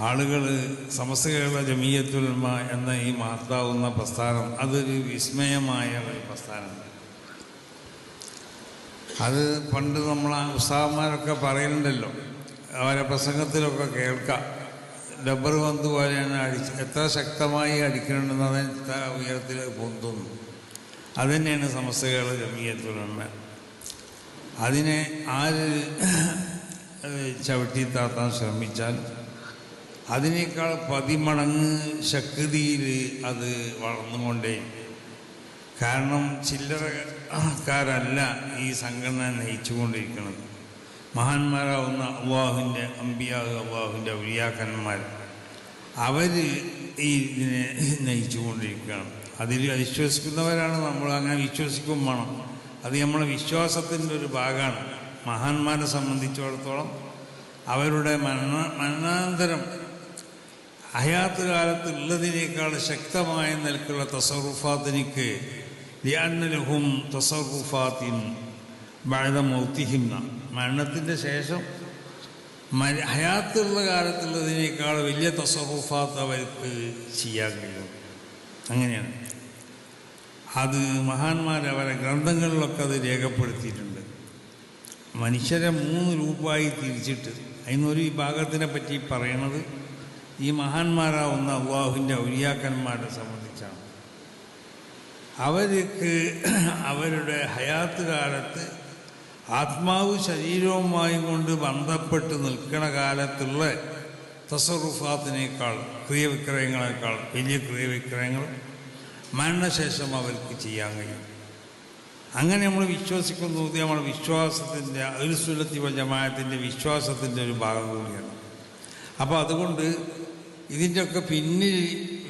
ആളുകൾ സമസ്ത കേരള ജമീയത്തുൽ ഉലമ എന്ന ഈ മഹത്താവുന്ന പ്രസ്ഥാനം അതൊരു വിസ്മയമായ ഒരു പ്രസ്ഥാനമാണ്. അത് പണ്ട് നമ്മളെ ഉസ്താദന്മാരൊക്കെ പറയുന്നുണ്ടല്ലോ, അവരെ പ്രസംഗത്തിലൊക്കെ കേൾക്കാം. റബ്ബർ പന്ത് പോലെയാണ് എത്ര ശക്തമായി അടിക്കണമെന്ന് അതിന് എത്ര ഉയരത്തിൽ പൊന്തുന്നു. അതുതന്നെയാണ് സമസ്ത കേരള ജമീയത്തുൽ ഉലമ. അതിനെ ആര് ചവിട്ടി താത്താൻ ശ്രമിച്ചാൽ അതിനേക്കാൾ 10 മടങ്ങ് ശക്തിയിൽ അത് വളർന്നുകൊണ്ടേ. കാരണം ചില്ലറക്കാരല്ല ഈ സംഘടന നയിച്ചുകൊണ്ടിരിക്കുന്നത്. മഹാന്മാരാവുന്ന അള്ളാഹുവിൻ്റെ അമ്പിയാ, അള്ളാഹുവിൻ്റെ ഔലിയാക്കന്മാർ, അവർ ഈ ഇതിനെ നയിച്ചുകൊണ്ടിരിക്കുകയാണ്. അതിൽ വിശ്വസിക്കുന്നവരാണ് നമ്മൾ. അങ്ങനെ വിശ്വസിക്കും വേണം. അത് നമ്മളെ വിശ്വാസത്തിൻ്റെ ഒരു ഭാഗമാണ്. മഹാന്മാരെ സംബന്ധിച്ചിടത്തോളം അവരുടെ മരണാന്തരം ഹയാത്ത് കാലത്തുള്ളതിനേക്കാൾ ശക്തമായ നിലക്കുള്ള തസറുഫാത്തിനിക്ക് ലിഅന്നലഹും തസറുഫാത്തിൻ ബഅദ മൗതിഹിം, മരണത്തിൻ്റെ ശേഷം ഹയാത്തുള്ള കാലത്തുള്ളതിനേക്കാൾ വലിയ തസറുഫാത്ത് അവർക്ക് ചെയ്യാൻ കഴിയും. അങ്ങനെയാണ് അത് മഹാന്മാർ അവരെ ഗ്രന്ഥങ്ങളിലൊക്കെ അത് രേഖപ്പെടുത്തിയിട്ടുണ്ട്. മനുഷ്യരെ 3 രൂപമായി തിരിച്ചിട്ട് അതിനൊരു വിഭാഗത്തിനെ പറ്റി പറയണത് ഈ മഹാന്മാരാവുന്ന അള്ളാഹുവിൻ്റെ ഔലിയാക്കന്മാരെ സംബന്ധിച്ചാണ്. അവർക്ക് അവരുടെ ഹയാത്ത് കാലത്ത് ആത്മാവ് ശരീരവുമായി കൊണ്ട് ബന്ധപ്പെട്ട് നിൽക്കുന്ന കാലത്തുള്ള തസറുഫാത്തിനേക്കാൾ, ക്രിയവിക്രയങ്ങളെക്കാൾ വലിയ ക്രിയവിക്രയങ്ങൾ മരണശേഷം അവർക്ക് ചെയ്യാൻ കഴിയും. അങ്ങനെ നമ്മൾ വിശ്വസിക്കുന്നു. ഇത് നമ്മുടെ വിശ്വാസത്തിൻ്റെ, അഹ്ലു സുന്നത്തി വൽ ജമാഅത്തിൻ്റെ വിശ്വാസത്തിൻ്റെ ഒരു ഭാഗം കൂടിയാണ്. അപ്പോൾ അതുകൊണ്ട് ഇതിൻ്റെയൊക്കെ പിന്നിൽ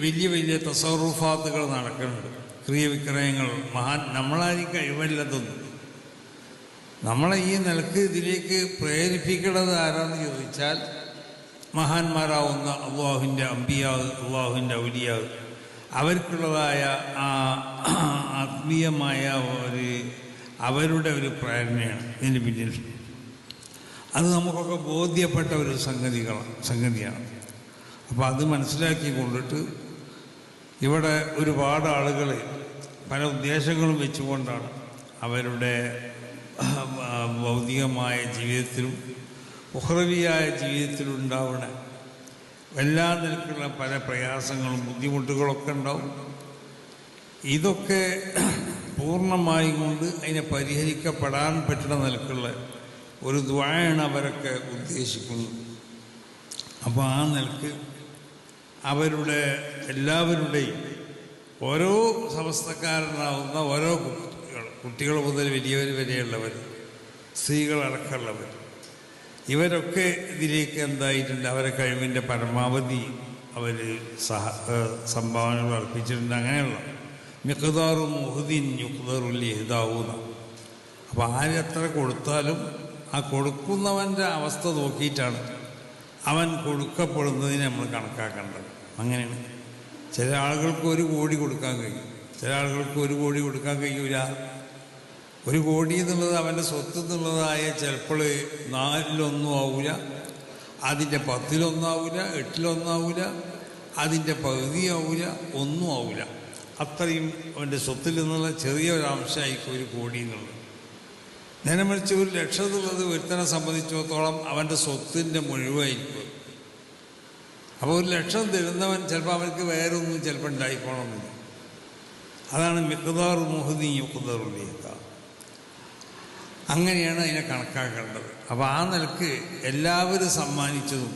വലിയ വലിയ തസറുഫാത്തുകൾ നടക്കുന്നുണ്ട്, ക്രിയവിക്രയങ്ങൾ. നമ്മളാരും കഴിവല്ലതൊന്നും. നമ്മളെ ഈ നിലക്ക് ഇതിലേക്ക് പ്രേരിപ്പിക്കുന്നത് ആരാന്ന് ചോദിച്ചാൽ മഹാന്മാരാവുന്ന അള്ളാഹുവിൻ്റെ അമ്പിയാ, അള്ളാഹുവിൻ്റെ ഔലിയാ, അവർക്കുള്ളതായ ആ ആത്മീയമായ അവരുടെ ഒരു പ്രേരണയാണ് ഇതിന് പിന്നിൽ. അത് നമുക്കൊക്കെ ബോധ്യപ്പെട്ട ഒരു സംഗതിയാണ്. അപ്പോൾ അത് മനസ്സിലാക്കി കൊണ്ടിട്ട് ഇവിടെ ഒരുപാട് ആളുകൾ പല ഉദ്ദേശങ്ങളും വെച്ചുകൊണ്ടാണ് അവരുടെ ഭൗതികമായ ജീവിതത്തിലും ഉഖ്റവിയായ ജീവിതത്തിലും ഉണ്ടാവുന്ന എല്ലാ നിലക്കുള്ള പല പ്രയാസങ്ങളും ബുദ്ധിമുട്ടുകളൊക്കെ ഉണ്ടാവും. ഇതൊക്കെ പൂർണ്ണമായും കൊണ്ട് അതിനെ പരിഹരിക്കപ്പെടാൻ പറ്റുന്ന നിലക്കുള്ള ഒരു ദുആയാണ് അവരൊക്കെ ഉദ്ദേശിക്കുന്നത്. അപ്പോൾ ആ നിലക്ക് അവരുടെ എല്ലാവരുടെയും ഓരോ സമസ്തക്കാരനാവുന്ന ഓരോ കുട്ടികൾ മുതൽ വലിയവർ വരെയുള്ളവർ, സ്ത്രീകളടക്കമുള്ളവർ, ഇവരൊക്കെ ഇതിലേക്ക് എന്തായിട്ടുണ്ട്, അവരെ കഴിവിൻ്റെ പരമാവധി അവർ സംഭാവനകൾ അർപ്പിച്ചിട്ടുണ്ട്. അങ്ങനെയുള്ള മിഖ്ദാറു മുഹ്ദിൻ യുഖ്ദറുൽ ഇഹ്ദാഊന. അപ്പോൾ ആരെത്ര കൊടുത്താലും ആ കൊടുക്കുന്നവൻ്റെ അവസ്ഥ നോക്കിയിട്ടാണ് അവൻ കൊടുക്കപ്പെടുന്നതിനെ നമ്മൾ കണക്കാക്കേണ്ടത്. അങ്ങനെയാണ്. ചില ആളുകൾക്ക് 1 കോടി കൊടുക്കാൻ കഴിയും, ചില ആളുകൾക്ക് 1 കോടി കൊടുക്കാൻ കഴിയൂല. 1 കോടി എന്നുള്ളത് അവൻ്റെ സ്വത്ത് എന്നുള്ളതായ ചിലപ്പോൾ 4-1 ആവില്ല, അതിൻ്റെ 10-1 ആവില്ല, 8-1 ആവില്ല, അതിൻ്റെ പകുതി ആവില്ല, ഒന്നും ആവില്ല. അത്രയും അവൻ്റെ സ്വത്തിൽ നിന്നുള്ള ചെറിയൊരംശമായിരിക്കും 1 കോടി എന്നുള്ളത്. നേരെ മറിച്ച് 1 ലക്ഷം എന്നുള്ളത് ഒരുത്തനെ സംബന്ധിച്ചിടത്തോളം അവൻ്റെ സ്വത്തിൻ്റെ മുഴുവായിരിക്കും. അപ്പോൾ 1 ലക്ഷം തരുന്നവൻ ചിലപ്പോൾ അവർക്ക് വേറെ ഒന്നും ചിലപ്പോൾ ഉണ്ടായിക്കോണമെന്നില്ല. അതാണ് മിഖ്ദാറു മുഹ്ദിൻ യുഖ്ദറുൽ ഇഹ്ദാ. അങ്ങനെയാണ് അതിനെ കണക്കാക്കേണ്ടത്. അപ്പോൾ ആ നിലക്ക് എല്ലാവരും സമ്മാനിച്ചതും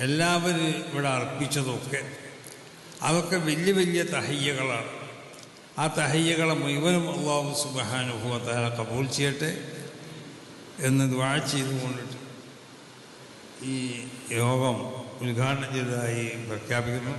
എല്ലാവരും ഇവിടെ അർപ്പിച്ചതുമൊക്കെ അതൊക്കെ വലിയ വലിയ തഹയ്യകളാണ്. ആ തഹയ്യകളെ മുഴുവനും അല്ലാഹു സുബ്ഹാനഹു വ തആല കബൂൽ ചെയ്യട്ടെ എന്ന് ദുആ ചെയ്തുകൊണ്ടിട്ട് ഈ യോഗം ഉദ്ഘാടനം ചെയ്തതായി പ്രഖ്യാപിക്കുന്നു.